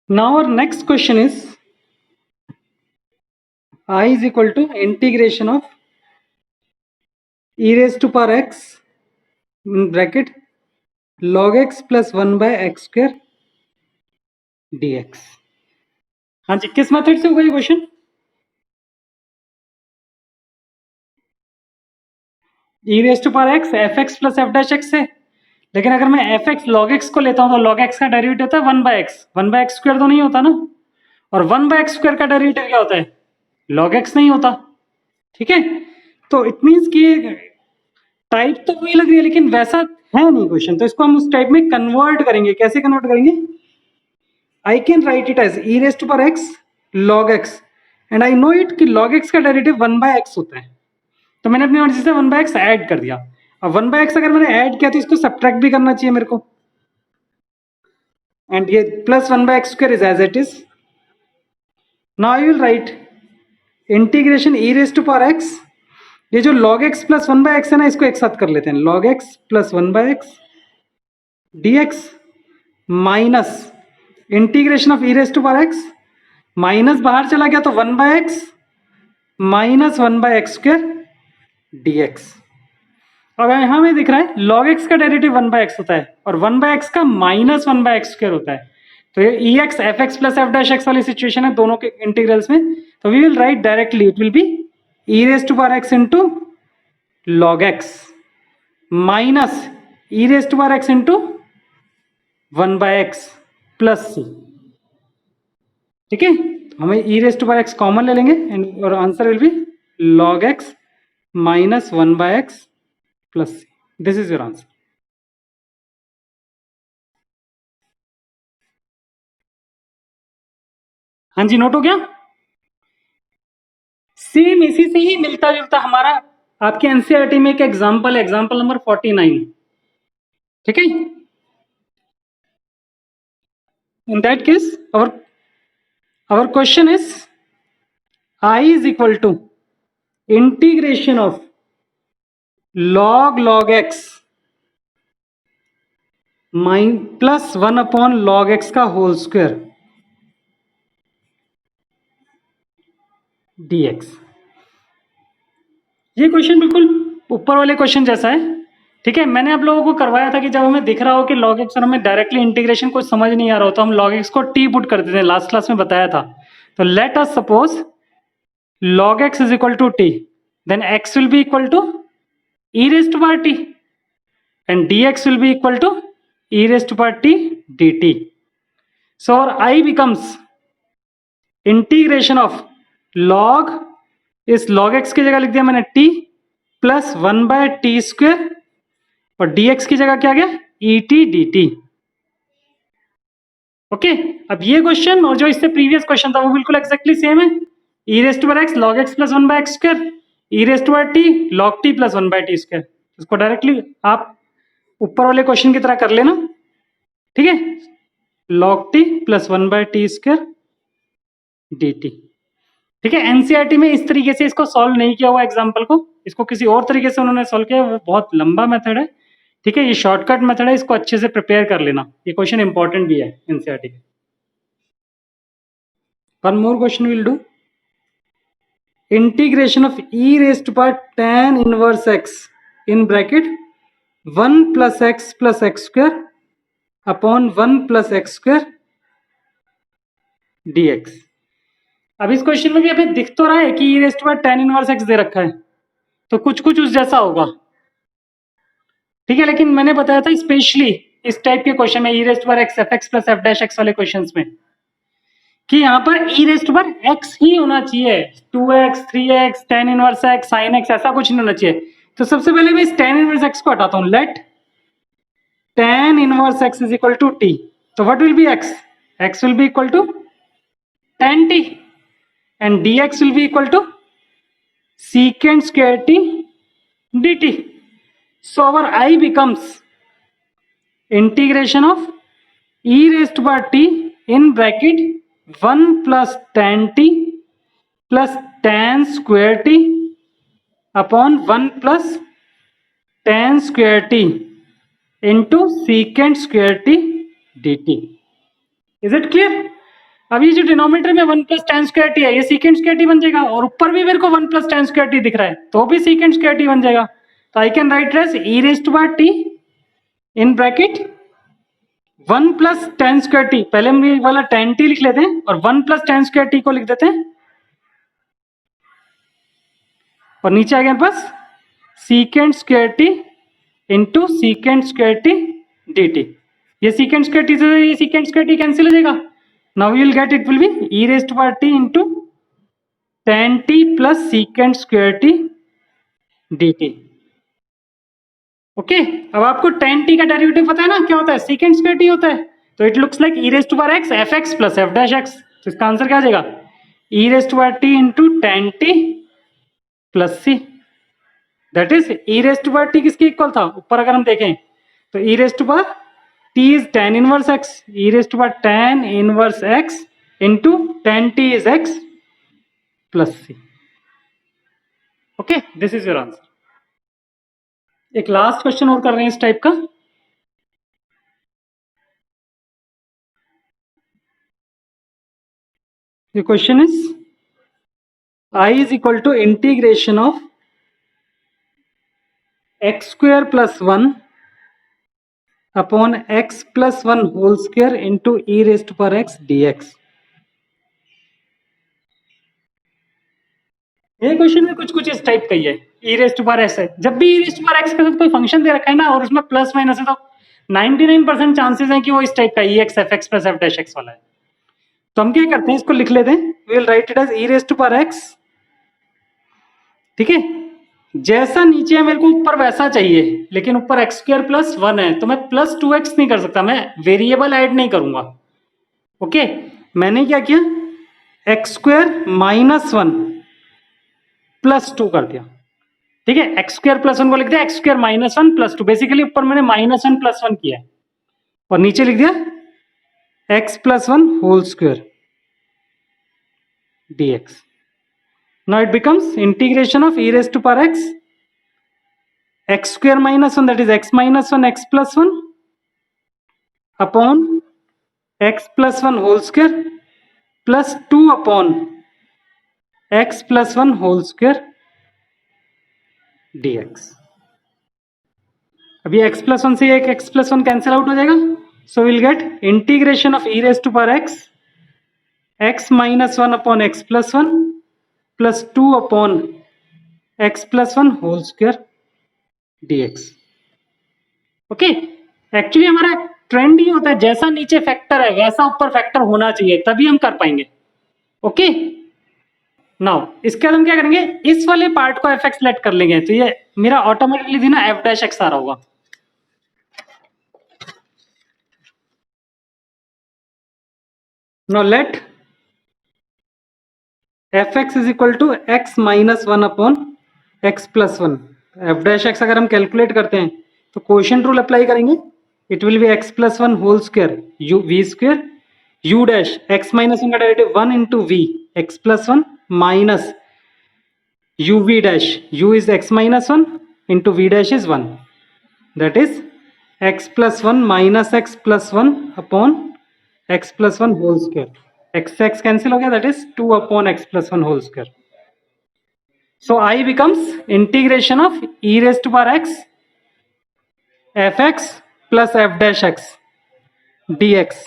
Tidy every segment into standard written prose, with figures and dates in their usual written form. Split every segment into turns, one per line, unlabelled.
Now our next question is I is equal to integration of e raised to power x in bracket log x plus 1 by x square dx. हाँ जी, किस method से होगा ये question? e raise to power x f x plus f dash x से। लेकिन अगर मैं F x log x को लेता हूँ तो लॉग एक्स का डेरिवेटिव होता है 1 by x. 1 by x square तो नहीं होता ना, और 1 बाय एक्स स्क्वायर का डेरिवेटिव क्या होता है? लॉग एक्स नहीं होता। ठीक है, तो इट मीन्स कि टाइप तो वही लग रही है लेकिन वैसा है नहीं क्वेश्चन, तो इसको हम उस टाइप में कन्वर्ट करेंगे। कैसे कन्वर्ट करेंगे? I can write it as e raise to power x log x, and I know it कि लॉग एक्स का डेरिवेटिव 1 बाय एक्स होता है, तो मैंने अपनी मर्जी से 1 बाय एक्स ऐड कर दिया। अब 1 बाय एक्स अगर मैंने ऐड किया तो इसको सब्ट्रैक्ट भी करना चाहिए मेरे को, एंड ये plus 1 by x square is as it is. Now I will write integration e raise to power x, ये जो log x plus 1 by x है ना, इसको एक साथ कर लेते हैं, log x plus 1 by x dx minus integration of e raise to power x, minus बाहर चला गया तो 1 by x minus 1 by x square dx। अब यहां में दिख रहा है log x का डेरिवेटिव 1 बाय एक्स होता है और 1 बाय एक्स का माइनस 1 बाय एक्स स्क्वायर होता है, तो ये e x f x plus f dash x वाली सिचुएशन है दोनों के इंटीग्रल्स में। तो we will write directly, it will be e raise to power x into log x minus e raise to power x into 1 by x plus c. ठीक है, हमें ई raise to power x common ले लेंगे and और answer will be log x minus 1 by x plus c. This is your answer. हाँ जी, note हो गया? सेम इसी से ही मिलता जुलता हमारा आपके एनसीईआरटी में एक एग्जांपल है, एग्जांपल नंबर 49। ठीक है, in that case our question is I is equal to integration of log x plus 1 upon log x का होल स्क्वायर dx। ये क्वेश्चन बिल्कुल ऊपर वाले क्वेश्चन जैसा है। ठीक है, मैंने आप लोगों को करवाया था कि जब हमें दिख रहा हो कि log x और हमें डायरेक्टली इंटीग्रेशन को समझ नहीं आ रहा हो तो हम log x को t पुट कर देते हैं, लास्ट क्लास में बताया था। तो late us suppose log x is equal to t, then x will be equal to e raised to power t and dx will be equal to e raised to power t dt. So our I becomes integration of log, इस log x की जगह लिख दिया मैंने t plus 1 by t square और dx की जगह क्या आ गया et dt। ओके, अब ये क्वेश्चन और जो इससे प्रीवियस क्वेश्चन था वो बिल्कुल एक्जैक्टली सेम है। e raise to power x log x plus 1 by x square, e raise to power t log t plus 1 by t square. इसको डायरेक्टली आप ऊपर वाले क्वेश्चन की तरह कर लेना। ठीक है, log t plus 1 by t square dt। ठीक है, एनसीईआरटी में इस तरीके से इसको सॉल्व नहीं किया हुआ एग्जांपल को, इसको किसी और तरीके से उन्होंने सॉल्व किया, वो बहुत लंबा मेथड है। ठीक है, ये शॉर्टकट मेथड है, इसको अच्छे से प्रिपेयर कर लेना, ये क्वेश्चन इंपॉर्टेंट भी है एनसीईआरटी के। One more question will do, integration of e raise to power tan inverse x in bracket 1 plus x square upon 1 plus x square dx। अब इस क्वेश्चन में भी हमें दिख तो रहा है कि e raise to power tan inverse x दे रखा है, तो कुछ कुछ उस जैसा होगा। ठीक है, लेकिन मैंने बताया था स्पेशली इस टाइप के क्वेश्चन में e raise to power x f x plus f dash x वाले क्वेश्चंस में कि यहाँ पर e raise to power x ही होना चाहिए, 2x 3x tan inverse x sin x ऐसा कुछ नहीं होना चाहिए। तो सबसे पहले मैं इस tan इनवर्स x को हटाता हूँ, let tan inverse x is equal to t। तो what will be x? x will be equal to tan t and dx will be equal to secant square t dt. So our I becomes integration of e raised to power t in bracket 1 plus tan t plus tan square t upon 1 plus tan square t into secant square t dt. Is it clear? अब ये जो denominator में 1 plus tan square T है, ये सीकेंड square T बन जाएगा, और ऊपर भी मेरे को 1 प्लस tan स्क्वायर टी दिख रहा है, तो भी सीकेंड स्क्वायर टी बन जाएगा। तो I can write as e raised to power t in bracket 1 plus tan square t, पहले हम ये वाला tan टी लिख लेते हैं और 1 प्लस tan स्क्वायर टी को लिख देते हैं, और नीचे आ गया बस सीकेंड square T into सीकेंड square t d T. ये सीकेंड स्क्वायर टी से ये सीकेंड स्क्वायर टी कैंसिल हो जाएगा। Now you will get it will be e raised to power t into tan t plus second square t d t. Okay, अब आपको tan T का derivative पता है ना, क्या होता है, सीकेंड स्क्वायर टी होता है। तो it looks like e raised to power x f x plus f dash x. तो इसका आंसर क्या आ जाएगा, e raised to power t into tan t plus c, that is e raised to power t किसके equal था, ऊपर अगर हम देखें तो e raised to power t is tan inverse x, e raised to power tan inverse x into tan t is x plus c. Okay, this is your answer. एक last question और कर रहे हैं इस टाइप का। The question is I is equal to integration of x square plus 1 upon x plus 1 whole square into e raised to power x dx। ये question में कुछ कुछ इस टाइप का ही है, e raised to power x है। जब भी e raised to power x के साथ कोई फंक्शन दे रखा है ना और उसमें प्लस माइनस है तो 99% चांसेस हैं कि वो इस टाइप का e x f x plus f dash x वाला है। तो हम क्या करते हैं, इसको लिख लेते हैं, we will write it as e raised to power x। ठीक है, जैसा नीचे है मेरे को ऊपर वैसा चाहिए, लेकिन ऊपर एक्स स्क्वायर प्लस 1 है तो मैं प्लस 2x नहीं कर सकता, मैं वेरिएबल ऐड नहीं करूंगा। ओके, मैंने क्या किया, एक्स स्क्वायर माइनस 1 प्लस 2 कर दिया। ठीक है, एक्स स्क्वायर प्लस 1 को लिख दिया x square minus 1 plus 2, basically ऊपर मैंने माइनस 1 प्लस 1 किया है, और नीचे लिख दिया x plus 1 whole square dx। Now it becomes integration of e raised to power x, x square minus 1 that is x minus 1 x plus 1 upon x plus 1 whole square plus 2 upon x plus 1 whole square dx। अभी x plus 1 से एक x plus 1 cancel out हो जाएगा, so we'll get integration of e raised to power x x minus 1 upon x plus 1 plus 2 upon x plus 1 whole square dx। Okay, actually हमारा trend ही होता है जैसा नीचे factor है वैसा ऊपर फैक्टर होना चाहिए, तभी हम कर पाएंगे। ओके, नाउ इसके बाद हम क्या करेंगे, इस वाले पार्ट को एफ एक्स लेट कर लेंगे, तो ये मेरा ऑटोमेटिकली भी ना एफ डैश एक्स आ रहा होगा। Now let f x is equal to x minus 1 upon x plus 1। F dash x अगर हम कैलकुलेट करते हैं तो क्वोशिएंट रूल अप्लाई करेंगे, it will be x plus 1 whole square u v square u dash x minus 1 का derivative 1 into v x plus 1 minus u v dash u is x minus 1 into v dash is 1, that is x plus 1 minus x plus 1 upon x plus 1 whole square, x x cancel हो गया, that is 2 upon x plus 1 whole square. So I becomes integration of e raised to power x f x plus f dash x dx,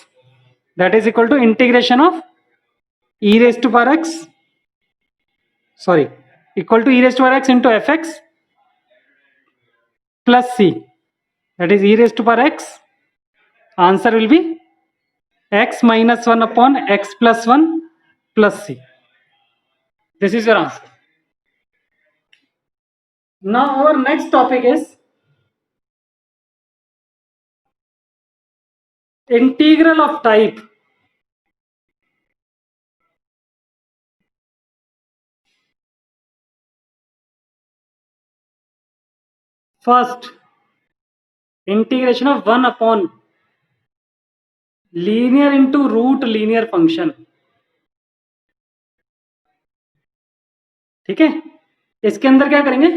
that is equal to integration of e raised to power x, sorry, equal to e raised to power x into f x plus c, that is e raised to power x, answer will be x minus 1 upon x plus 1 plus c. This is your answer. Now our next topic is integral of type first integration of 1 upon linear into root linear function. ठीक है, इसके अंदर क्या करेंगे,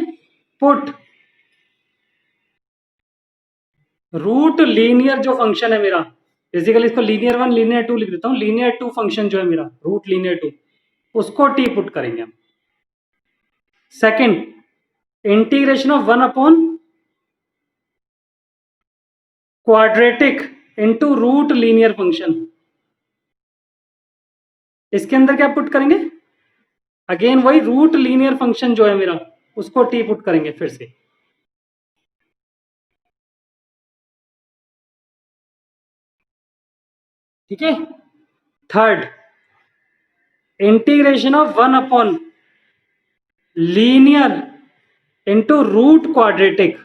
put root linear जो function है मेरा basically इसको लीनियर 1 लीनियर 2 लिख देता हूँ। लीनियर 2 फंक्शन जो है मेरा रूट लीनियर 2 उसको टी पुट करेंगे हम। Second, integration of 1 upon quadratic into root linear function, इसके अंदर क्या पुट करेंगे? अगेन वही रूट लीनियर फंक्शन जो है मेरा उसको टी पुट करेंगे फिर से। ठीक है। Third, integration of 1 upon linear into root quadratic,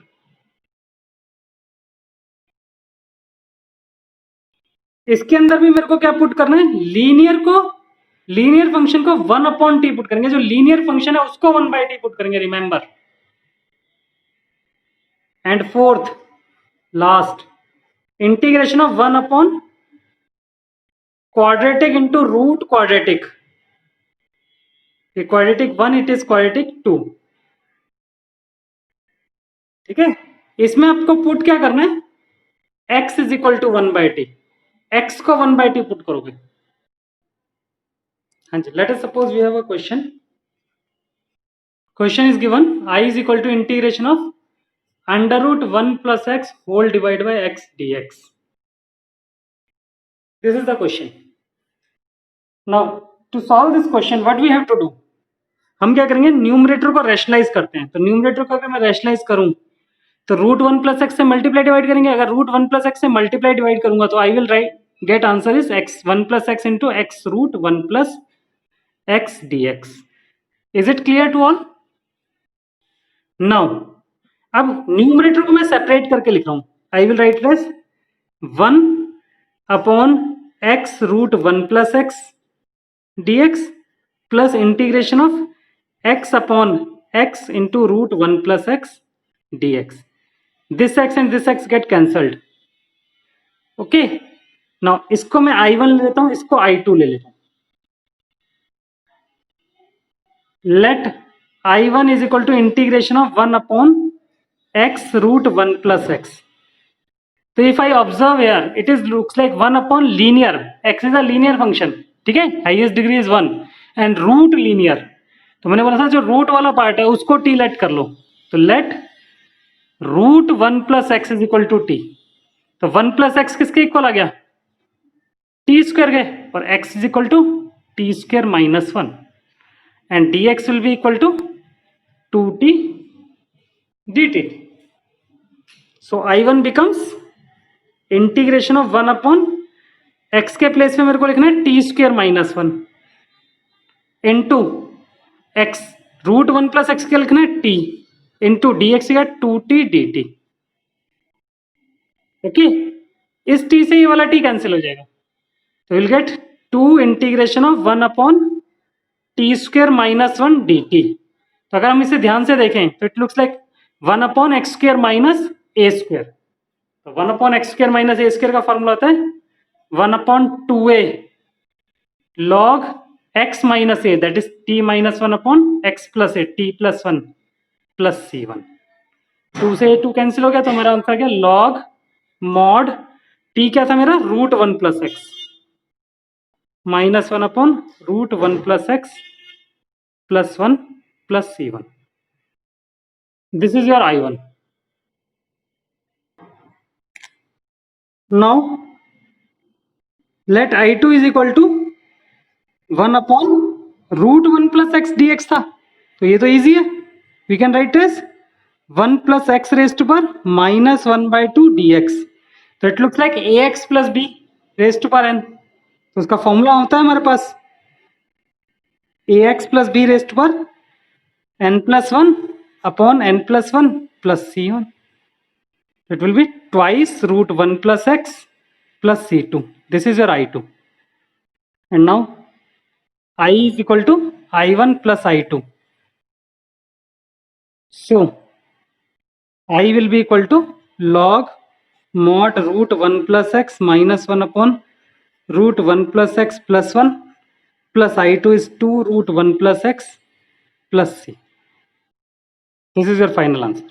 इसके अंदर भी मेरे को क्या पुट करना है? लीनियर फंक्शन को 1 अपॉन टी पुट करेंगे, जो लीनियर फंक्शन है उसको 1 बाय टी पुट करेंगे, remember. And fourth last, integration of 1 upon quadratic into root quadratic, quadratic 1 it is quadratic 2। ठीक है, इसमें आपको पुट क्या करना है? x is equal to 1 by t, x को 1 बाय टी पुट करोगे। हाँ जी, let us suppose we have a question. Question is given I is equal to integration of under root 1 plus x whole divide by x dx। This is the question. Now to solve this question what we have to do, हम क्या करेंगे? Numerator को rationalise करते हैं। तो numerator को अगर मैं रैशनलाइज करूं तो रूट 1 प्लस एक्स से मल्टीप्लाई डिवाइड करेंगे। अगर रूट 1 प्लस एक्स से मल्टीप्लाई डिवाइड करूंगा तो I will write get answer is x 1 plus x into x root 1 plus x d x. Is it clear to all? Now अब numerator को मैं separate करके लिख रहा हूं। I will write as 1 upon x root 1 plus x dx plus integration of x upon x into root 1 plus x dx। This x and this x get cancelled. Okay, now इसको मैं I1 ले लेता हूं, इसको I2 ले लेता हूं। Let I1 is equal to integration of 1 upon x root 1 plus x. तो if I observe here it is looks like 1 upon linear, x is a linear function. ठीक है, highest degree is 1 and root linear. तो मैंने बोला था जो root वाला part है उसको टी लेट कर लो। तो let root 1 plus x is equal to t. तो 1 प्लस एक्स किसके इक्वल आ गया? टी स्क्वायर के, और x is equal to t square minus 1 and dx will be equal to 2t dt। So I1 becomes integration of 1 upon x के place में मेरे को लिखना है t square minus 1 into x root 1 plus x क्या लिखना है? T into D x का 2t dt। ओके, इस t से ये वाला t कैंसिल हो जाएगा। तो will get 2 integration of 1 upon t square minus 1 dt। तो अगर हम इसे ध्यान से देखें तो it looks like 1 upon x square minus A square. तो 1 अपॉन एक्स स्क्वायर माइनस ए स्क्वायर का फॉर्मूला होता है 1 upon 2a log x minus a, that is t minus 1 upon x plus a, t plus 1 plus c1। 2 से 2 cancel हो गया तो मेरा answer क्या? log mod t क्या था मेरा? Root 1 plus x minus 1 upon root 1 plus x plus 1 plus c1। This is your I1। Now let I2 is equal to 1 upon root 1 plus x dx था। तो ये तो इजी है, we can write as 1 plus x raise to power minus 1 by 2 dx। तो it looks like ax plus b raise to power n। तो उसका formula होता है हमारे पास ax plus b raise to power n plus 1 upon n plus 1 plus c1। It will be twice root 1 plus x plus c2। This is your I2। And now I is equal to I1 plus I2. So I will be equal to log mod root 1 plus x minus 1 upon root 1 plus x plus 1 plus I2 is 2 root 1 plus x plus c. This is your final answer.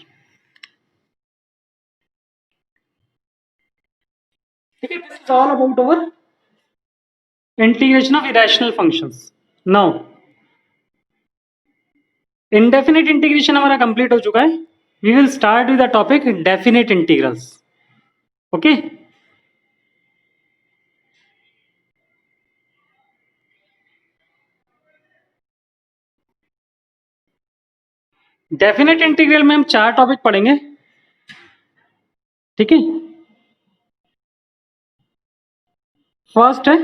ठीक है, this is all about our integration of irrational functions. Now indefinite integration हमारा complete हो चुका है. We will start with the topic definite integrals. Okay, definite integral में हम 4 topic पढ़ेंगे. ठीक है, फर्स्ट है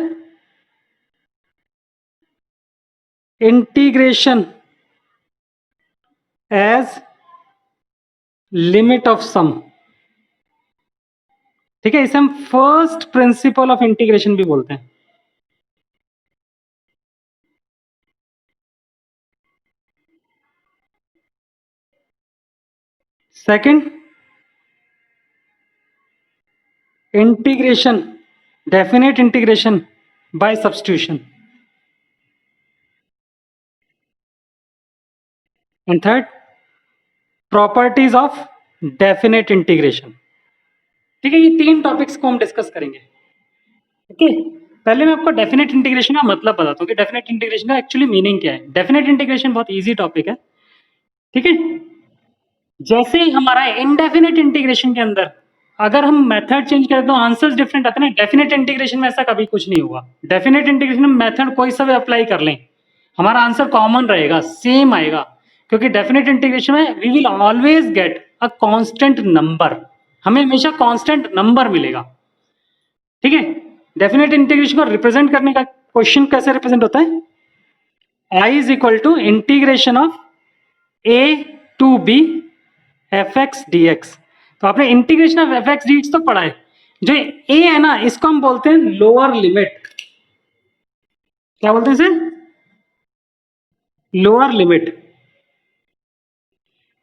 integration as limit of sum. ठीक है, इसे हम फर्स्ट प्रिंसिपल ऑफ इंटीग्रेशन भी बोलते हैं. Second, integration, definite integration by substitution. And third, properties of definite integration. ठीक है, ये 3 टॉपिक्स को हम डिस्कस करेंगे. ओके, पहले मैं आपको डेफिनेट इंटीग्रेशन का मतलब बताता हूँ कि डेफिनेट इंटीग्रेशन का एक्चुअली मीनिंग क्या है. डेफिनेट इंटीग्रेशन बहुत इजी टॉपिक है. ठीक है, जैसे हमारा इंडेफिनेट इंटीग्रेशन के अंदर अगर हम मेथड चेंज करें तो आंसर्स डिफरेंट आते हैं ना. डेफिनेट इंटीग्रेशन में ऐसा कभी कुछ नहीं होगा. डेफिनेट इंटीग्रेशन में मेथड कोई सा भी अप्लाई कर लें, हमारा आंसर कॉमन रहेगा, सेम आएगा. क्योंकि डेफिनेट इंटीग्रेशन में we will always get a constant number. हमें हमेशा कांस्टेंट नंबर मिलेगा. ठीक है, डेफिनेट इंटीग्रेशन को रिप्रेजेंट करने का क्वेश्चन कैसे रिप्रेजेंट होता है. I is equal to integration of a to b f x d x. तो आपने integration of f x d x तो पढ़ा है. जो a है ना, इसको हम बोलते हैं लोअर लिमिट. क्या बोलते हैं इसे? Lower limit.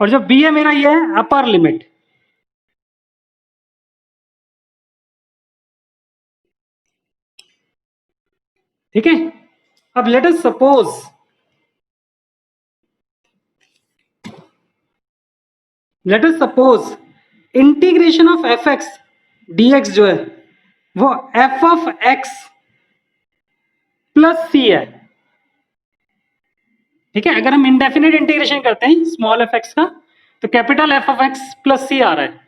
और जो b है मेरा, ये है अपर लिमिट. ठीक है, अब late us suppose integration of f x d x जो है वो एफ ऑफ एक्स प्लस सी है. ठीक है, अगर हम इंडेफिनेट इंटीग्रेशन करते हैं स्मॉल एफ एक्स का, तो capital f of x plus c आ रहा है.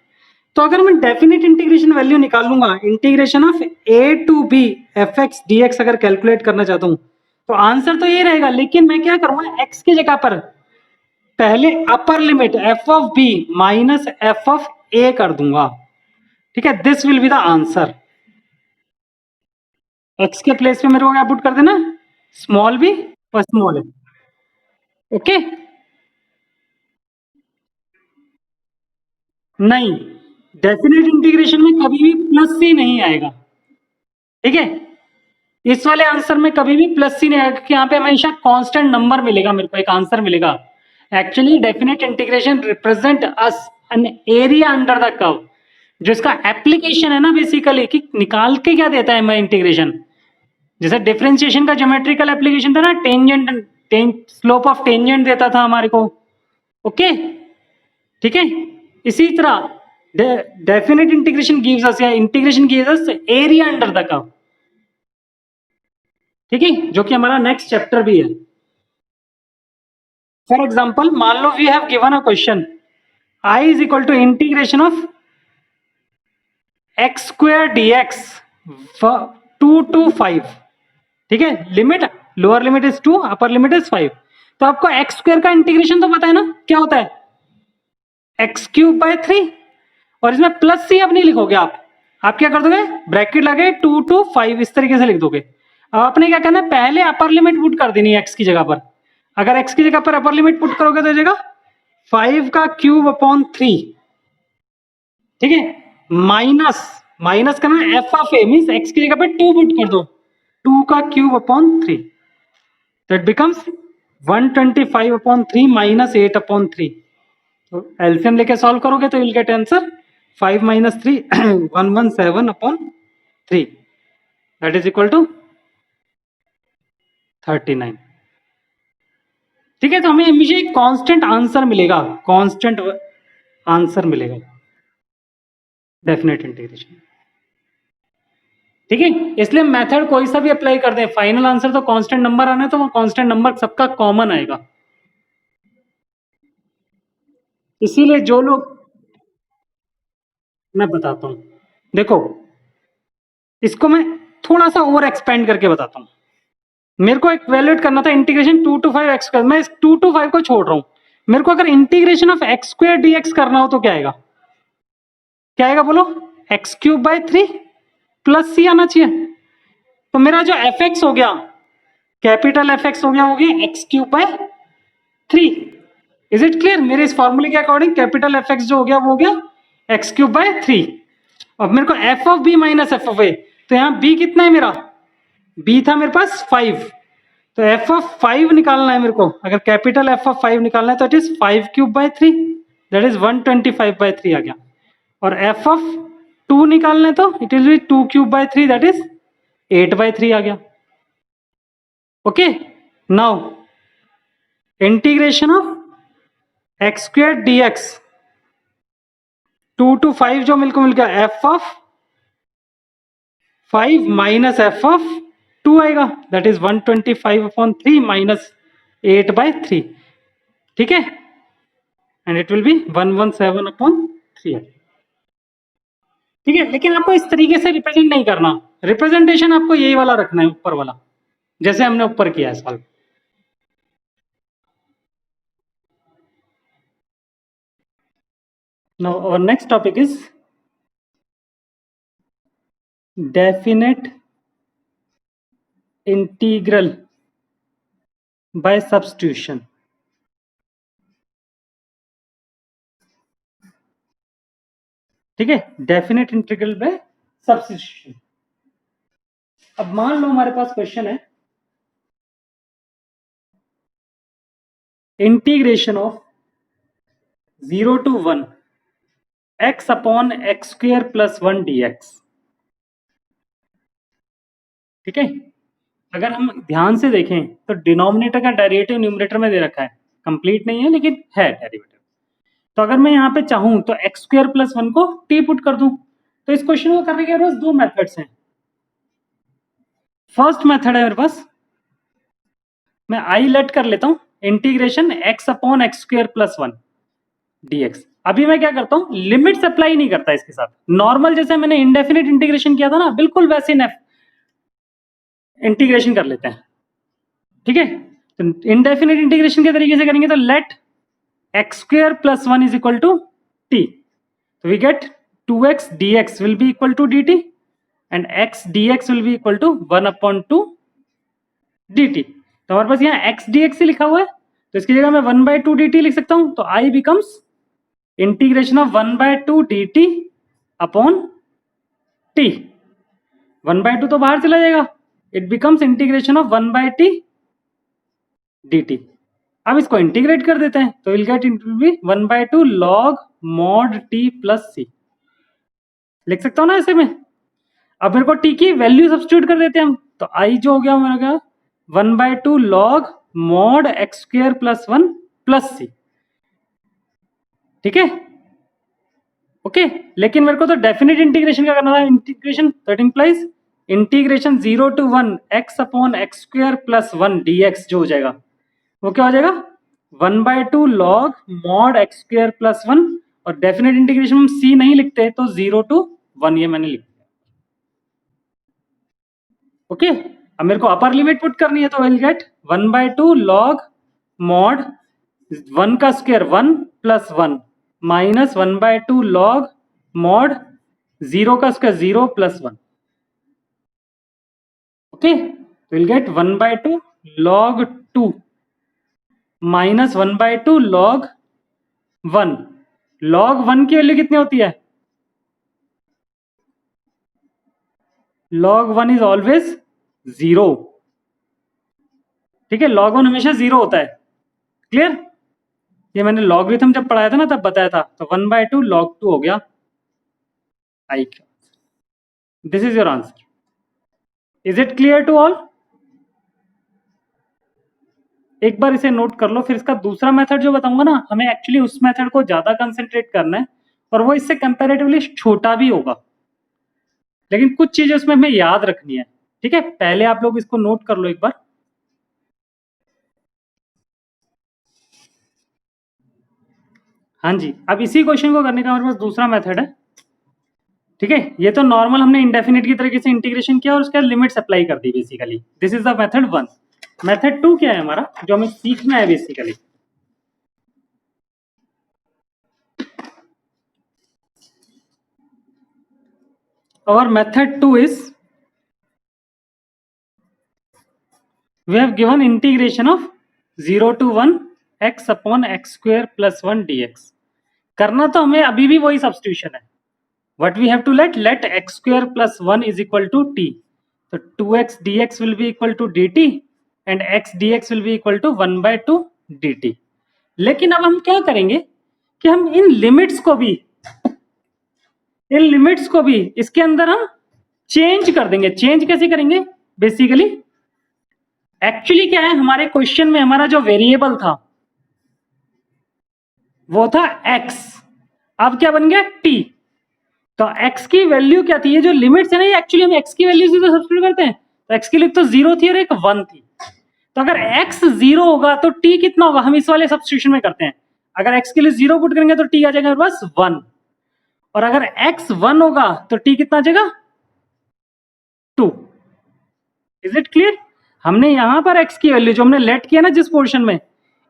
तो अगर मैं डेफिनेट इंटीग्रेशन वैल्यू निकाल लूंगा, integration of a to b f x d x अगर कैलकुलेट करना चाहता हूं, तो आंसर तो ये रहेगा. लेकिन मैं क्या करूंगा, एक्स की जगह पर पहले upper limit f of b minus f of a कर दूंगा. ठीक है, this will be the answer. X के प्लेस पे मेरे को क्या पुट कर देना, स्मॉल बी और स्मॉल ए. ओके, नहीं, डेफिनेट इंटीग्रेशन में कभी भी प्लस सी नहीं आएगा. ठीक है, इस वाले आंसर में कभी भी प्लस सी नहीं आएगा क्योंकि यहाँ पे हमेशा कांस्टेंट नंबर मिलेगा, मेरे को एक आंसर मिलेगा. Actually definite integration represent us an area under the curve. जो इसका एप्लीकेशन है ना बेसिकली, कि निकाल के क्या देता है मैं इंटीग्रेशन. जैसे डिफरेंशिएशन का ज्योमेट्रिकल एप्लीकेशन था ना, टेंजेंट स्लोप ऑफ टेंजेंट देता था हमारे को. ओके, ठीक है, इसी तरह डेफिनेट इंटीग्रेशन गिव्स अस, या integration gives us area under the curve. ठीक है, जो कि हमारा नेक्स्ट चैप्टर भी है. फॉर एग्जाम्पल, मान लो we have given a question I is equal to integration of x square d x 2 to 5. ठीक है, limit, lower limit is 2, upper limit is 5. तो आपको एक्स स्क्वायर का इंटीग्रेशन तो पता है ना, क्या होता है, एक्स क्यूब बाय 3. और इसमें प्लस सी अब नहीं लिखोगे आप क्या कर दोगे, ब्रैकेट लगे 2 to 5 इस तरीके से लिख दोगे. अब आपने क्या करना है, पहले अपर लिमिट पुट कर देनी है एक्स की जगह पर. अगर एक्स की जगह पर अपर लिमिट पुट करोगे तो जाएगा 5 का क्यूब अपॉन 3. ठीक है, माइनस माइनस करना, F of A means x की जगह पर 2 पुट कर दो, 2 का क्यूब अपॉन 3. तो it becomes 125 upon 3 minus 8 upon 3. तो एलसीएम लेके सॉल्व करोगे तो you will get answer 5 minus 3 117 upon 3, that is equal to 39. ठीक है, तो हमें हमेशा एक कांस्टेंट आंसर मिलेगा, कांस्टेंट आंसर मिलेगा डेफिनेट इंटीग्रेशन. ठीक है, इसलिए मेथड कोई सा भी अप्लाई कर दें, फाइनल आंसर तो कांस्टेंट नंबर आना है, तो वो कांस्टेंट नंबर सबका कॉमन आएगा। इसीलिए जो लोग, मैं बताता हूं, देखो इसको मैं थोड़ा सा ओवर एक्सपेंड करके बताता हूं। मेरे को एक वैल्यूएट करना था इंटीग्रेशन 2 to 5 एक्स स्क्वायर, मैं इस 2 to 5 को छोड़ रहा हूं। मेरे को अगर integration of x square dx करना हो तो क्या आएगा, क्या आएगा बोलो, x cube by 3 plus c आना चाहिए। तो मेरा जो एफ एक्स हो गया, कैपिटल एफ एक्स हो गया x cube by 3। Is it clear? मेरे इस फॉर्मूले के अकॉर्डिंग कैपिटल एफ एक्स जो हो गया वो हो गया एक्स क्यूब बाय 3। अब मेरे को f of b minus f of a, तो यहाँ बी कितना है मेरा, बी था मेरे पास 5, तो एफ ऑफ 5 निकालना है मेरे को। अगर कैपिटल एफ ऑफ 5 निकालना है तो it is 5 cube by 3, that is 125 by 3 आ गया। और एफ ऑफ 2 निकालना है तो it will be 2 cube by 3, that is 8 by 3 आ गया। Okay, now integration of x square d x 2 to 5 जो मिल गया f of 5 minus f of 2 आएगा, दैट इज 125/3 माइनस 8 बाय 3। ठीक है, एंड इट विल बी 117/3। ठीक है, लेकिन आपको इस तरीके से रिप्रेजेंट नहीं करना, रिप्रेजेंटेशन आपको यही वाला रखना है, ऊपर वाला, जैसे हमने ऊपर किया है solve. Now our next topic is definite integral by substitution। ठीक है, डेफिनेट इंटीग्रल बाय सब्स्टिट्यूशन। अब मान लो हमारे पास क्वेश्चन है integration of 0 to 1 x upon x square plus 1 dx। ठीक है, अगर हम ध्यान से देखें तो डिनोमिनेटर का डेरिवेटिव न्यूमरेटर में दे रखा है, कंप्लीट नहीं है लेकिन है डेरिवेटिव। तो अगर मैं यहाँ पे चाहूं तो एक्स स्क्वायर प्लस 1 को टी पुट कर दूं, तो इस क्वेश्चन को करने के पास दो मेथड्स हैं। फर्स्ट मेथड है मेरे पास, मैं आई लेट कर लेता हूं integration x upon x square plus 1 dx. अभी मैं क्या करता हूं, लिमिट्स अप्लाई नहीं करता इसके साथ, नॉर्मल जैसे मैंने इंडेफिनिट इंटीग्रेशन किया था ना, बिल्कुल वैसे इंटीग्रेशन कर लेते हैं। ठीक है, तो इंडेफिनिट इंटीग्रेशन के तरीके से करेंगे तो let x square plus 1 is equal to t, तो we get 2x dx will be equal to dt and x dx will be equal to 1/2 dt। तो हमारे पास यहाँ x dx ही लिखा हुआ है, तो इसकी जगह मैं 1/2 dt लिख सकता हूं, तो I becomes integration of 1/2 dt upon t। 1/2 तो बाहर चला जाएगा, it becomes integration of 1/t dt। अब इसको इंटीग्रेट कर देते हैं तो will get it will B 1/2 log mod t plus c, लिख सकता हूं ना ऐसे में। अब मेरे को टी की वैल्यू सब्स्टिट्यूट कर देते हैं हम, तो आई जो हो गया मेरा 1/2 log mod x square plus 1 plus c. ठीक है, ओके, लेकिन मेरे को तो डेफिनेट इंटीग्रेशन का करना था, integration that implies integration 0 to 1 x upon x square plus 1 dx जो हो जाएगा वो क्या हो जाएगा 1/2 log mod x square plus 1, और डेफिनेट इंटीग्रेशन हम सी नहीं लिखते तो 0 to 1 ये मैंने लिखा। ओके, अब मेरे को अपर लिमिट पुट करनी है तो विल गेट 1/2 log mod 1 का square 1 plus 1 minus 1/2 log mod 0 का square 0 plus 1। Okay, will get 1/2 log 2 minus 1/2 log 1। log 1 की वैल्यू कितनी होती है, log 1 इज ऑलवेज 0। ठीक है, log 1 हमेशा 0 होता है, क्लियर? ये मैंने लॉगरिथम जब पढ़ाया था ना तब बताया था, तो 1/2 log 2 हो गया आई का। This is your answer. Is it clear to all? एक बार इसे नोट कर लो, फिर इसका दूसरा मेथड जो बताऊंगा ना, हमें एक्चुअली उस मेथड को ज्यादा कंसेंट्रेट करना है और वो इससे कंपैरेटिवली छोटा भी होगा, लेकिन कुछ चीजें उसमें हमें याद रखनी है, ठीक है। पहले आप लोग इसको नोट कर लो एक बार। हाँ जी, अब इसी क्वेश्चन को करने का हमारे पास दूसरा मेथड है, ठीक है। ये तो नॉर्मल हमने इंडेफिनिट की तरीके से इंटीग्रेशन किया और उसके बाद लिमिट्स अप्लाई कर दी basically. This is the method 1। Method 2 क्या है हमारा, जो हमें सीखना है बेसिकली। और method 2 is we have given integration of 0 to 1 x upon x square plus 1 dx। करना तो हमें अभी भी वही सब्स्टिट्यूशन है, what we have to let x square plus 1 is equal to t, so 2x dx will be equal to dt and x dx will be equal to 1 by 2 dt। लेकिन अब हम क्या करेंगे कि हम इन लिमिट्स को भी इसके अंदर हम चेंज कर देंगे। चेंज कैसे करेंगे, बेसिकली एक्चुअली क्या है, हमारे क्वेश्चन में हमारा जो वेरिएबल था वो था x, अब क्या बन गया t। तो x की वैल्यू क्या थी, ये जो लिमिट्स है ना, ये एक्चुअली हम x की वैल्यू से तो सब्स्टिट्यूट करते हैं, तो x की वैल्यू तो 0 थी और एक 1 थी। तो अगर x 0 होगा तो t कितना होगा, हम इस वाले सब्स्टिट्यूशन में करते हैं। अगर x के लिए 0 पुट करेंगे तो t आ जाएगा बस 1, और अगर x 1 होगा तो t कितना आ जाएगा 2। Is it clear. हमने यहां पर x की वैल्यू जो हमने लेट किया ना जिस पोर्शन में,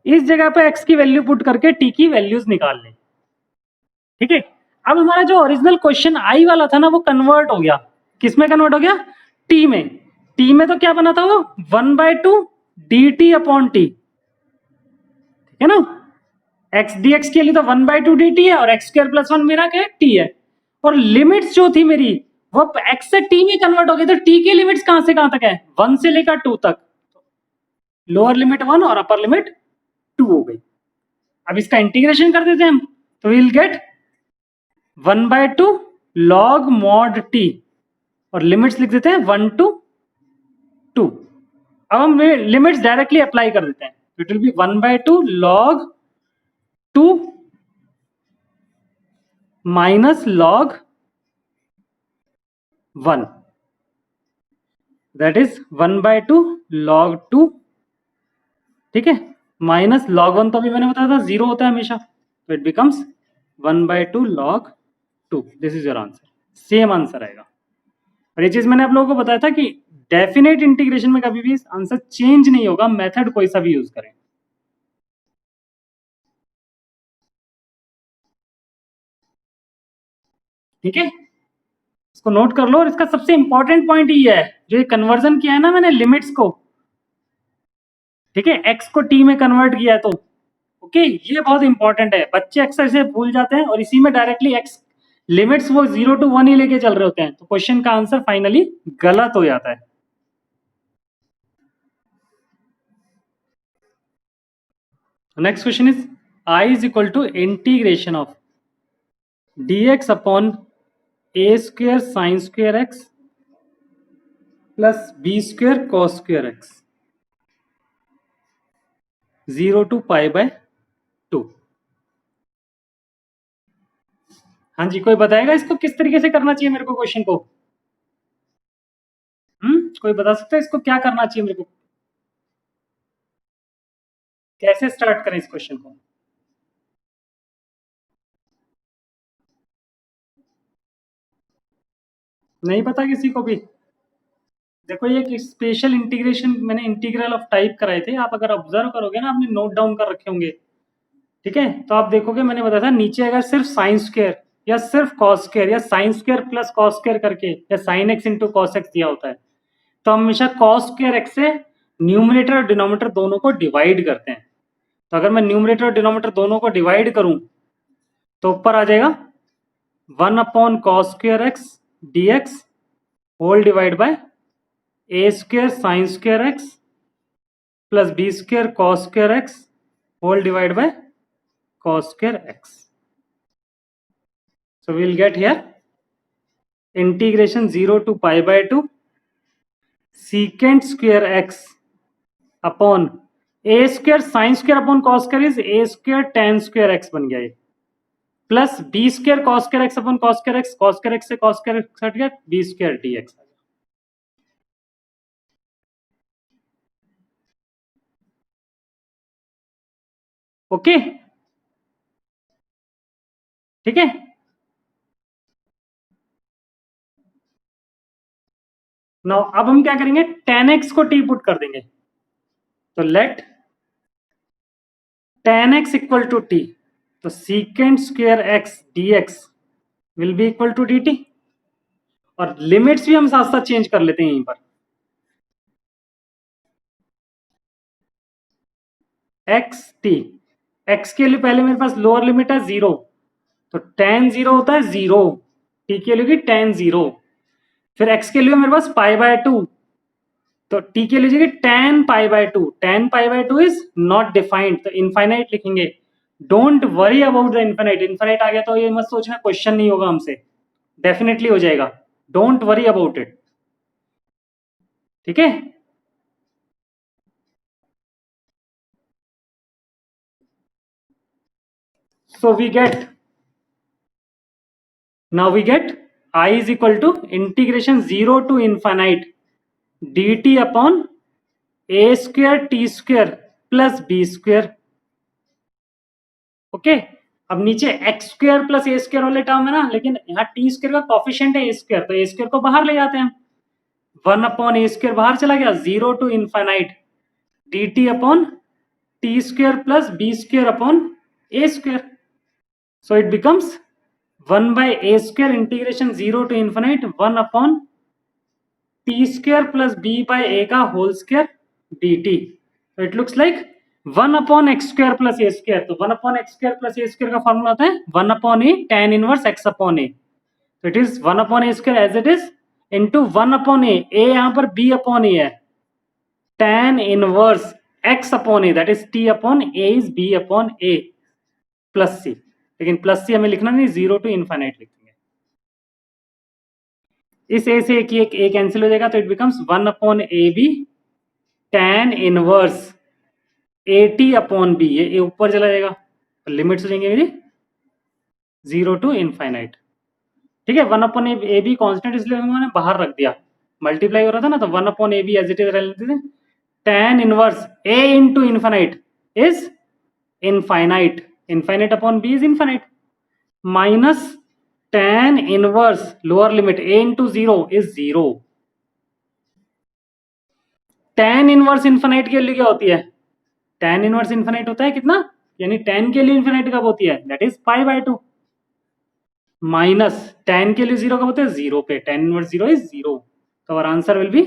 इस जगह पे x की वैल्यू पुट करके t की वैल्यूज निकाल लें, ठीक है। अब हमारा जो ओरिजिनल क्वेश्चन आई वाला था ना, वो कन्वर्ट हो गया, किस में कन्वर्ट हो गया, t में। t में तो क्या बना था वो 1/2 dt अपॉन t, ठीक है ना। x dx के लिए तो 1/2 dt है और x स्क्वायर प्लस 1 मेरा क्या है t है। और लिमिट्स जो थी मेरी वो x से t में कन्वर्ट हो गई, तो t की लिमिट्स कहां से कहां तक है, 1 से लेकर 2 तक। लोअर लिमिट 1 और अपर लिमिट 2 हो गई। अब इसका इंटीग्रेशन कर देते हैं हम, तो will get 1/2 log mod t और लिमिट्स लिख देते हैं 1 to 2। अब हम लिमिट्स डायरेक्टली अप्लाई कर देते हैं, it will B 1/2 log 2 minus log 1, that is 1/2 log 2, ठीक है, माइनस log 1 तो अभी मैंने बताया था 0 होता है हमेशा, तो it becomes 1/2 log 2। This is your answer, same answer आएगा। और ये चीज मैंने आप लोगों को बताया था कि डेफिनेट इंटीग्रेशन में कभी भी आंसर चेंज नहीं होगा, मेथड कोई सा भी यूज करें, ठीक है। इसको नोट कर लो। और इसका सबसे इंपॉर्टेंट पॉइंट ये है, जो ये कन्वर्जन किया है ना मैंने लिमिट्स को, ठीक है, एक्स को टी में कन्वर्ट किया है, तो ओके ये बहुत इंपॉर्टेंट है। बच्चे अक्सर इसे भूल जाते हैं और इसी में डायरेक्टली एक्स लिमिट्स वो 0 to 1 ही लेके चल रहे होते हैं, तो क्वेश्चन का आंसर फाइनली गलत हो जाता है। Next question is I is equal to integration of dx upon a square sine square x plus b square cos square x 0 to π/2। हाँ जी, कोई बताएगा इसको किस तरीके से करना चाहिए मेरे को क्वेश्चन को, कोई बता सकता है इसको क्या करना चाहिए मेरे को, कैसे स्टार्ट करें इस क्वेश्चन को। नहीं पता किसी को भी। देखो ये स्पेशल इंटीग्रेशन मैंने इंटीग्रल ऑफ टाइप कराए थे, आप अगर ऑब्जर्व करोगे ना, आपने नोट डाउन कर रखे होंगे, ठीक है, तो आप देखोगे मैंने बताया था नीचे अगर सिर्फ साइन स्क्वायर या सिर्फ कॉस स्क्वायर या sine square plus cos square करके या sine x into cos x दिया होता है, तो हम हमेशा कॉस स्क्वायर एक्स से न्यूमरेटर और डिनोमिनेटर दोनों को डिवाइड करते हैं। तो अगर मैं न्यूमरेटर और डिनोमिनेटर दोनों को डिवाइड करूं तो ऊपर आ जाएगा 1 upon cos square x d x whole divide by a square sine square x plus b square cos square x whole divide by cos square x। So we will get here integration 0 to π/2 secant square x upon a square sin square upon cos square is a square tan square x बन गया ये, plus b square cos square x upon cos square x से cos square x हट गया, b square d x. Okay, ठीक है। Now अब हम क्या करेंगे, tan x को t पुट कर देंगे, तो let tan x equal to t, तो secant square x dx will be equal to dt। और लिमिट्स भी हम साथ साथ चेंज कर लेते हैं यहीं पर। x t, x के लिए पहले मेरे पास लोअर लिमिट है 0, तो tan 0 होता है 0, t के लिए tan 0। फिर x के लिए मेरे पास पाई बाय 2, तो t के लिए tan pi by 2, tan pi by 2 is not defined, तो इनफाइनाइट लिखेंगे। Don't worry about the infinite, infinite आ गया तो ये मत सोचना क्वेश्चन नहीं होगा हमसे, डेफिनेटली हो जाएगा, डोंट वरी अबाउट इट, ठीक है। So we get, now we get I is equal to integration 0 to infinite dt upon a square t square plus b square। Okay, अब नीचे एक्स स्क्वायर प्लस ए square वाले term है ना, लेकिन यहाँ T square का कॉफिशिएंट है ए square, तो ए स्क्वायर को बाहर ले जाते हैं, 1 अपॉन ए स्क्वायर बाहर चला गया, 0 to infinite d t upon t square plus b square upon a square. So it becomes 1 by a square integration 0 to infinite 1 upon t square plus b by a का whole square dt। So it looks like 1 upon x square plus a square, तो 1 upon x square plus a square का formula होता है 1 upon a tan inverse x upon a, so it is 1 upon a square as it is into 1 upon a यहाँ पर b upon a है, tan inverse x upon a, that is t upon a is b upon a plus c, लेकिन plus सी हमें लिखना नहीं, 0 to infinite लिखेंगे। इस ए से एक ए कैंसिल हो जाएगा, तो it becomes 1 upon a b tan inverse a t upon b, ये ऊपर चला जाएगा, लिमिट हो जाएंगे मेरी 0 टू इनफाइनाइट, ठीक है। 1 अपॉन ए बी कॉन्स्टेंट इसलिए मैंने बाहर रख दिया, मल्टीप्लाई हो रहा था ना, तो 1 upon a b as it is रह लेते थे, tan inverse a into infinite is infinite, infinite upon b is infinite, minus tan inverse lower limit a into 0 is 0। tan inverse infinite के लिए क्या होती है, tan इनवर्स इनफाइनाइट होता है कितना, यानी tan के लिए इनफाइनाइट कब होती है, that is pi by 2, minus tan के लिए 0 कब होता है, 0 पे, tan इनवर्स 0 इज 0, तो our answer will be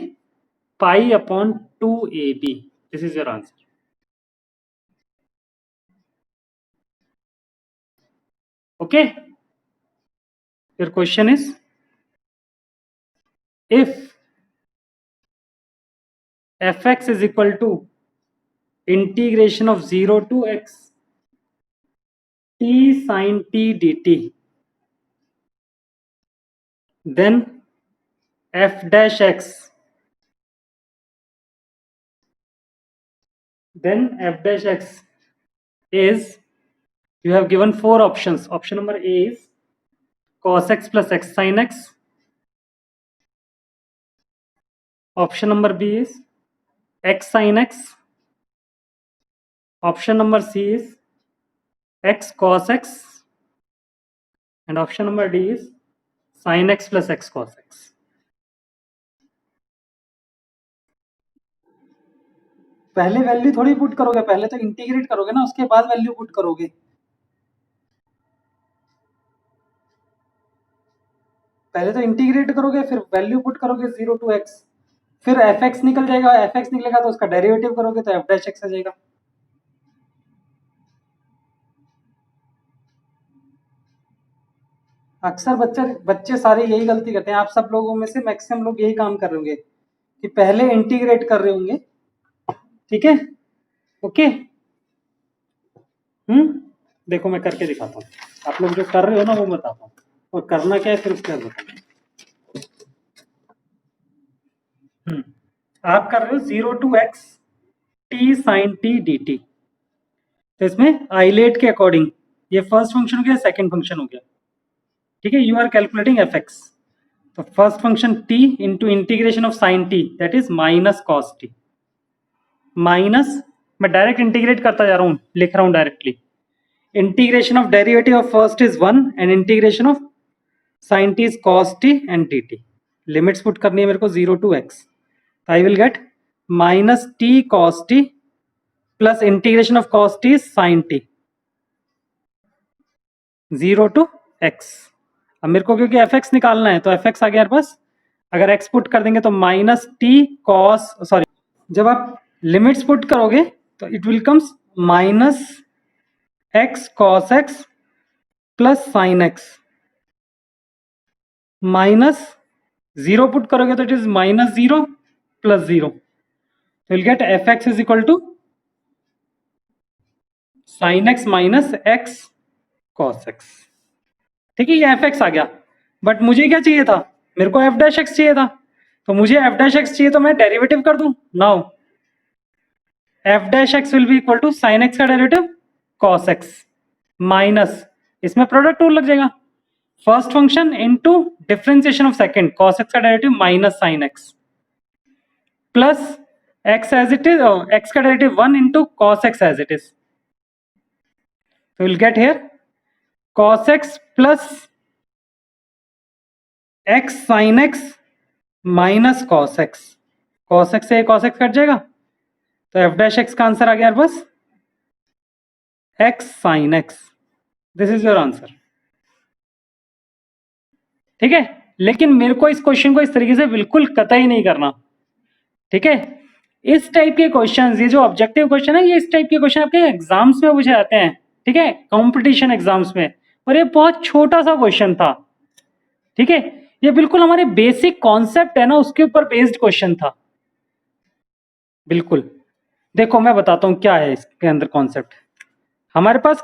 pi upon 2ab, this is your answer. Okay, your question is, if fx is equal to integration of 0 to x t sin t dt, then f dash x, then f dash x is, you have given 4 options, option number A is cos x plus x sin x, option number B is x sin x, option number C is x cos x, and option number D is sin x plus x cos x। पहले value थोड़ी put करोगे, पहले तो integrate करोगे ना, उसके बाद value put करोगे, पहले तो इंटीग्रेट करोगे फिर वैल्यू पुट करोगे 0 टू x, फिर एफ एक्स निकल जाएगा, एफ एक्स निकलेगा तो उसका डेरिवेटिव करोगे तो एफ डैश एक्स आ जाएगा। अक्सर बच्चे सारे यही गलती करते हैं, आप सब लोगों में से मैक्सिमम लोग यही काम कर रहे होंगे कि पहले इंटीग्रेट कर रहे होंगे, ठीक है, ओके। देखो मैं करके दिखाता हूँ, आप लोग जो कर रहे हो ना वो बताता हूँ, और करना क्या है फिर उसके बाद बताऊँ। आप कर रहे हो 0 to x t sin t dt, तो इसमें आइलेट के अकॉर्डिंग ये फर्स्ट फंक्शन हो गया, सेकंड फंक्शन हो गया, ठीक है। You are calculating f x, तो first function t into integration of sine t that is minus cos t, minus, मैं डायरेक्ट इंटीग्रेट करता जा रहा हूँ, लिख रहा हूँ directly, integration of derivative of first is 1 and integration of sine t is cos t and d t. Limits put करनी है मेरे को 0 to x, I will get minus t cos t plus integration of cos t sine t 0 to x। अब मेरे को क्योंकि F x निकालना है तो एफ एक्स आ गया यार बस, अगर x पुट कर देंगे तो माइनस टी कॉस, सॉरी, जब आप लिमिट्स पुट करोगे तो it will comes minus x cos x plus sine x, minus 0 put करोगे तो it is minus 0 plus 0, will get f x is equal to sine x minus x cos x, ठीक है। ये F x आ गया, but मुझे क्या चाहिए था, मेरे को एफ डैश एक्स चाहिए था, तो मुझे एफ डैश एक्स चाहिए तो मैं डेरिवेटिव कर दूं। Now f dash x will be equal to sine x का डेरिवेटिव कॉस एक्स माइनस, इसमें प्रोडक्ट रूल लग जाएगा, first function into differentiation of second, cos x का derivative minus sine x plus x as it is, x का derivative 1 into cos x as it is, so we'll get here cos x plus x sin x minus cos x, cos x से cos x cut जाएगा, तो f dash x का answer आ गया बस x sin x, this is your answer, ठीक है। लेकिन मेरे को इस क्वेश्चन को इस तरीके से बिल्कुल कतई नहीं करना, ठीक है। इस टाइप के क्वेश्चंस, ये जो ऑब्जेक्टिव क्वेश्चन है, ये इस टाइप के क्वेश्चन आपके एग्जाम्स में पूछे जाते हैं, ठीक है, कंपटीशन एग्जाम्स में, और ये बहुत छोटा सा क्वेश्चन था, ठीक है। ये बिल्कुल हमारे बेसिक कॉन्सेप्ट है ना, उसके ऊपर बेस्ड क्वेश्चन था, बिल्कुल। देखो मैं बताता हूँ क्या है इसके अंदर कॉन्सेप्ट हमारे पास।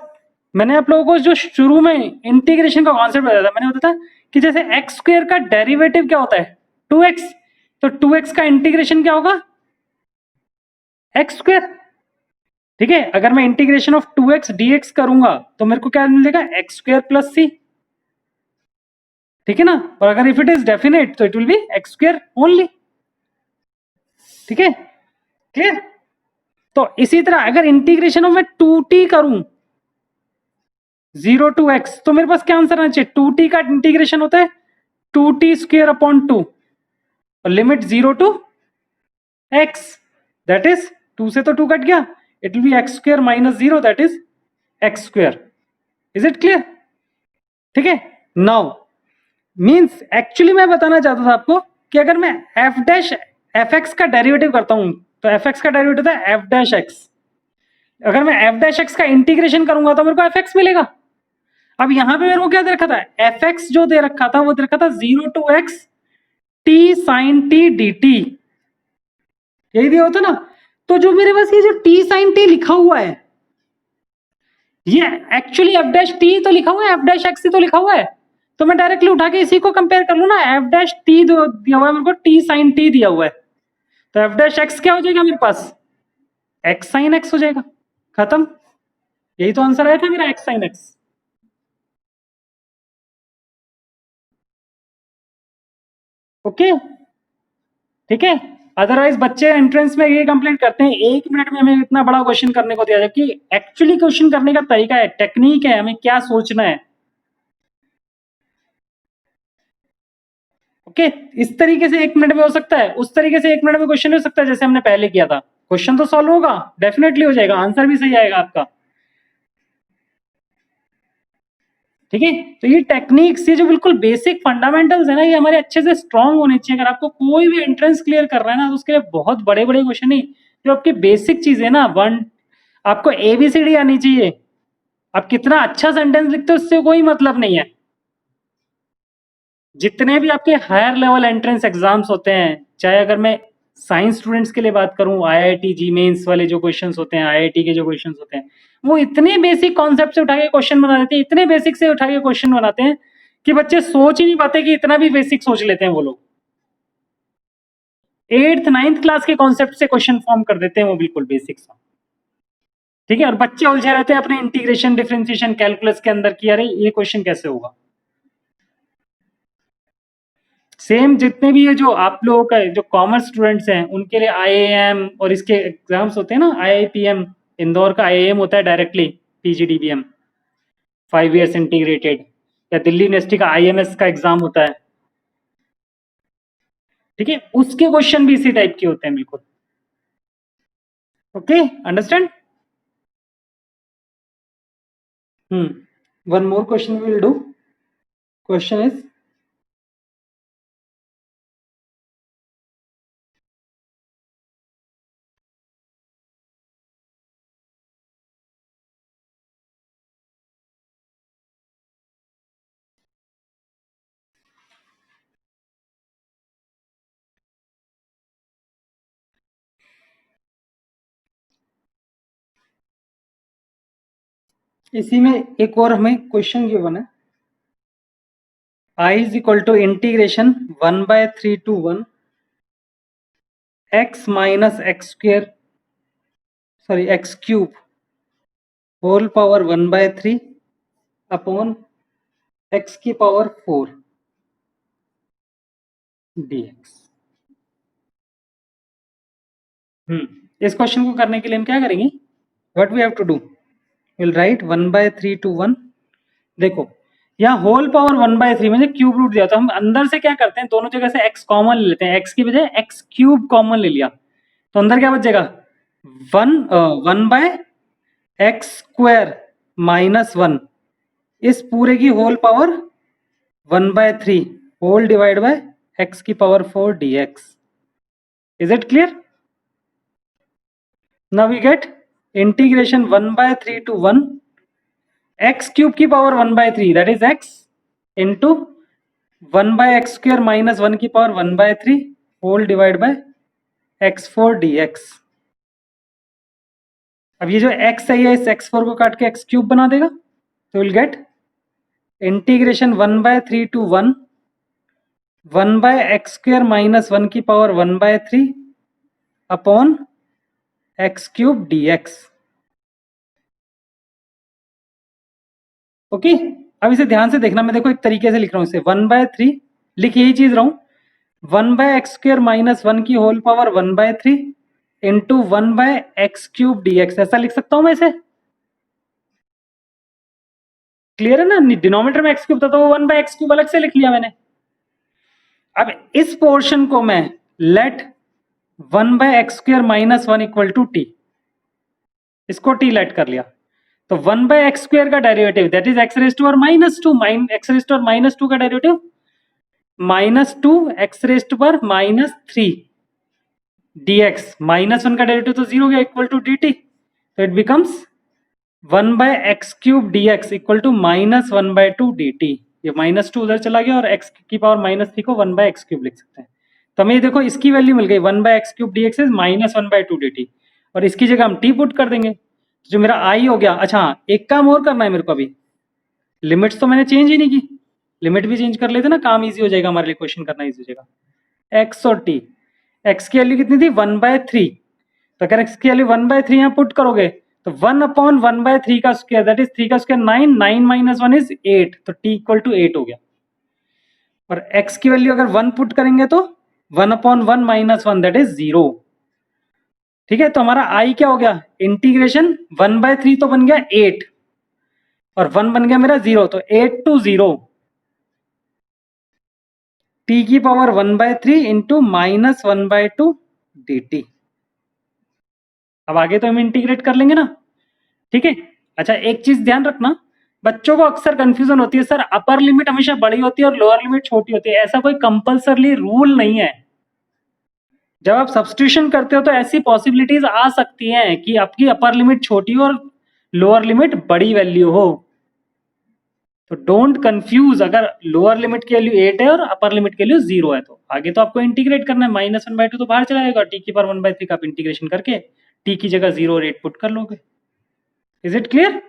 मैंने आप लोगों को जो शुरू में इंटीग्रेशन का कॉन्सेप्ट बताया था, मैंने बताया कि जैसे एक्स स्क्वायर का डेरिवेटिव क्या होता है 2x, तो 2x का इंटीग्रेशन क्या होगा एक्स स्क्वायर, ठीक है। अगर मैं इंटीग्रेशन ऑफ 2x dx करूंगा तो मेरे को क्या मिलेगा एक्स स्क्वायर प्लस सी, ठीक है ना। और अगर इफ इट इज डेफिनेट तो it will be x square only, ठीक है, क्लियर। तो इसी तरह अगर इंटीग्रेशन ऑफ मैं 2t करूं 0 to x, तो मेरे पास क्या आंसर आना चाहिए, 2t का इंटीग्रेशन होता है 2t स्क्वायर अपॉन 2 और limit 0 to x, that is 2 से तो 2 कट गया, it will be x square minus 0 that is x square, is it clear, ठीक है। नाउ मींस एक्चुअली मैं बताना चाहता था आपको कि अगर मैं एफ डैश एफ एक्स का डेरिवेटिव करता हूं तो एफ एक्स का डेरिवेटिव था एफ डैश एक्स, अगर मैं एफ डैश एक्स का इंटीग्रेशन करूंगा तो मेरे को एफ एक्स मिलेगा। अब यहां पे मेरे को क्या दे रखा था, एफ एक्स जो दे रखा था वो दे रखा था 0 to x t sine t d t, यही दिया होता ना। तो जो मेरे पास ये जो टी साइन टी लिखा हुआ है, ये एक्चुअली एफ डैश टी तो लिखा हुआ है, एफ डैश एक्स तो लिखा हुआ है, तो मैं डायरेक्टली उठा के इसी को कंपेयर कर लूं ना, एफ डैश टी दिया हुआ है मेरे को, टी साइन टी दिया हुआ है, तो एफ डैश एक्स क्या हो जाएगा मेरे पास एक्स साइन एक्स हो जाएगा, खत्म। यही तो आंसर आया था मेरा एक्स साइन एक्स, ओके, ठीक है। अदरवाइज बच्चे एंट्रेंस में ये कंप्लेंट करते हैं 1 मिनट में हमें इतना बड़ा क्वेश्चन करने को दिया जाए, कि एक्चुअली क्वेश्चन करने का तरीका है, टेक्निक है, हमें क्या सोचना है, ओके। इस तरीके से 1 मिनट में हो सकता है, उस तरीके से 1 मिनट में क्वेश्चन हो सकता है जैसे हमने पहले किया था, क्वेश्चन तो सॉल्व होगा, डेफिनेटली हो जाएगा, आंसर भी सही आएगा आपका, ठीक है। तो ये टेक्निक्स, ये जो बिल्कुल बेसिक फंडामेंटल्स है ना, ये हमारे अच्छे से स्ट्रांग होने चाहिए। अगर आपको कोई भी एंट्रेंस क्लियर कर रहा है ना, तो उसके लिए बहुत बड़े बड़े क्वेश्चन नहीं, जो आपकी बेसिक चीज है ना, आपको एबीसीडी आनी चाहिए, आप कितना अच्छा सेंटेंस लिखते हो उससे कोई मतलब नहीं है। जितने भी आपके हायर लेवल एंट्रेंस एग्जाम्स होते हैं, चाहे अगर मैं साइंस स्टूडेंट्स के लिए बात करूं, आईआईटी जी मेंस वाले जो क्वेश्चंस होते हैं, आईआईटी के जो क्वेश्चंस होते हैं, वो इतने बेसिक कॉन्सेप्ट से उठा के क्वेश्चन बना देते हैं, इतने बेसिक से उठा के क्वेश्चन बनाते हैं कि बच्चे सोच ही नहीं पाते कि इतना भी बेसिक सोच लेते हैं वो लोग। 8th 9th क्लास के कॉन्सेप्ट से क्वेश्चन फॉर्म कर देते हैं वो बिल्कुल बेसिक सा। ठीक है, और बच्चे उलझे रहते हैं अपने इंटीग्रेशन डिफरेंशिएशन कैलकुलस के अंदर कि अरे ये क्वेश्चन कैसे होगा। सेम जितने भी ये जो आप लोगों का जो कॉमर्स स्टूडेंट्स हैं उनके लिए आईआईएम और इसके एग्जाम्स होते हैं ना, आईआईपीएम इंदौर का आईआईएम होता है डायरेक्टली, पीजीडीबीएम 5 ईयर्स इंटीग्रेटेड, या दिल्ली यूनिवर्सिटी का आईएमएस का एग्जाम होता है। ठीक है, उसके क्वेश्चन भी इसी टाइप के होते हैं बिल्कुल। Okay, understand. One more question we will do. Question is इसी में एक और हमें क्वेश्चन गिवन है, I is equal to integration 1/3 to 1 x minus x square, sorry x cube whole power 1/3 upon x की पावर 4 dx। इस क्वेश्चन को करने के लिए हम क्या करेंगे, what we have to do, will write 1/3 to 1। देखो यहाँ होल पावर 1/3 में क्यूब रूट दिया, तो हम अंदर से क्या करते हैं, दोनों जगह से x कॉमन ले लेते हैं, x की बजाय x क्यूब कॉमन ले लिया, तो अंदर क्या बचेगा 1/x स्क्वायर माइनस 1, इस पूरे की whole power 1/3 whole divide by x की power 4 dx। Is it clear? Now we get integration 1/3 to 1 x cube की power 1/3 that is x into 1/x square minus 1 की power 1/3 whole divide by x4 dx। अब ये जो x है ये इस x4 को काट के x क्यूब बना देगा, तो will get integration 1/3 to 1 1/x square minus 1 की power 1/3 upon x cube dx। Okay, अब इसे ध्यान से देखना, मैं देखो एक तरीके से लिख रहा हूं इसे 1/3 लिख यही चीज रहा हूं 1/x स्क्वायर माइनस 1 की whole power 1/3 into 1/x cube dx, ऐसा लिख सकता हूं मैं इसे। क्लियर है ना, डिनोमिनेटर में x क्यूब था तो वो 1/x क्यूब अलग से लिख लिया मैंने। अब इस पोर्शन को मैं let 1/x square minus 1 equal to t, इसको टी लेट कर लिया, तो 1/x स्क्वायर का derivative that is x raise to power minus 2, x raise to power minus 2 का derivative -2 x raise to power -3 dx, -1 का derivative तो 0 गया equal to dt, तो it becomes 1/x cube dx equal to -1/2 dt। ये -2 उधर चला गया और x की पावर -3 को 1/x क्यूब लिख सकते हैं, तो हमें देखो इसकी वैल्यू मिल गई 1/x cube dx is -1/2 dt, और इसकी जगह हम t पुट कर देंगे, जो मेरा i हो गया। अच्छा एक काम और करना है मेरे को, अभी लिमिट्स तो मैंने चेंज ही नहीं की, लिमिट भी चेंज कर लेते ना, काम इजी हो जाएगा हमारे लिए, क्वेश्चन करना इजी हो जाएगा। x और t, x की वैल्यू कितनी थी 1/3, तो अगर x की वैल्यू 1/3 यहाँ पुट करोगे तो 1/1/3 का स्क्वायर दैट इज 3 का स्क्वायर 9, 9 माइनस 1 इज 8, तो t इक्वल टू 8 हो गया। और x की वैल्यू अगर 1 पुट करेंगे तो 1/1 माइनस 1 दैट इज 0। ठीक है, तो हमारा i क्या हो गया, इंटीग्रेशन 1/3 तो बन गया 8 और 1 बन गया मेरा 0, तो 8 to 0 t की पावर 1/3 इंटू -1/2 dt। अब आगे तो हम इंटीग्रेट कर लेंगे ना, ठीक है। अच्छा एक चीज ध्यान रखना, बच्चों को अक्सर कंफ्यूजन होती है, सर अपर लिमिट हमेशा बड़ी होती है और लोअर लिमिट छोटी होती है, ऐसा कोई कंपल्सरली रूल नहीं है। जब आप सब्स्टिट्यूशन करते हो तो ऐसी पॉसिबिलिटीज आ सकती हैं कि आपकी अपर लिमिट छोटी हो और लोअर लिमिट बड़ी वैल्यू हो, तो डोंट कंफ्यूज, अगर लोअर लिमिट की वैल्यू 8 है और अपर लिमिट की वैल्यू 0 है तो आगे तो आपको इंटीग्रेट करना है, -1/2 तो बाहर चला जाएगा, टी की पावर 1/3 का आप इंटीग्रेशन करके टी की जगह 0 और 8 पुट कर लोगे। Is it clear?